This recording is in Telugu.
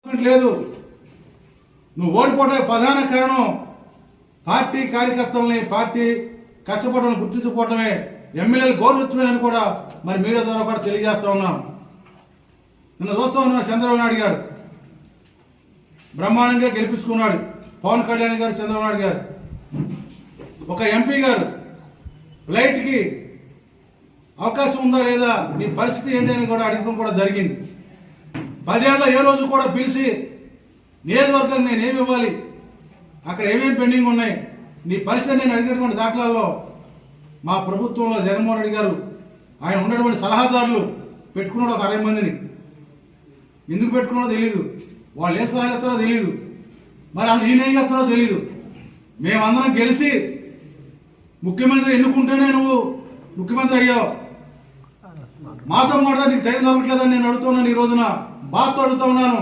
లేదు. నువ్వు ఓడిపోవడానికి ప్రధాన కారణం పార్టీ కార్యకర్తలని, పార్టీ కష్టపడడం గుర్తించుకోవటమే, ఎమ్మెల్యేలు గౌరవించమని కూడా మరి మీడియా ద్వారా కూడా తెలియజేస్తా ఉన్నాం. నిన్న చూస్తా ఉన్నాం, చంద్రబాబు నాయుడు గారు బ్రహ్మాండంగా గెలిపించుకున్నాడు. పవన్ కళ్యాణ్ గారు, చంద్రబాబు నాయుడు గారు, ఒక ఎంపీ గారు ఫ్లైట్కి అవకాశం ఉందా లేదా, నీ పరిస్థితి ఏంటి అని కూడా అడగడం కూడా జరిగింది. 10 ఏళ్ళ ఏ రోజు కూడా పిలిచి నియోజకవర్గం నేను ఏమి ఇవ్వాలి, అక్కడ ఏమేమి పెండింగ్ ఉన్నాయి, నీ పరిస్థితి నేను అడిగినటువంటి దాఖలాల్లో మా ప్రభుత్వంలో జగన్మోహన్ రెడ్డి గారు ఆయన ఉన్నటువంటి సలహాదారులు పెట్టుకున్నాడు ఒక 60 మందిని. ఎందుకు పెట్టుకున్నాడో తెలియదు, వాళ్ళు ఏం సలహా చెప్తారో తెలియదు, మరి అసలు ఈయన ఏం చెప్తారో తెలియదు. మేమందరం గెలిచి ముఖ్యమంత్రి ఎన్నుకుంటేనే నువ్వు ముఖ్యమంత్రి అయ్యావు, మాతో మాట్లాడ నీకు టైం దొరకట్లేదని నేను అడుగుతున్నాను. ఈ రోజున బాధతో అడుగుతా ఉన్నాను.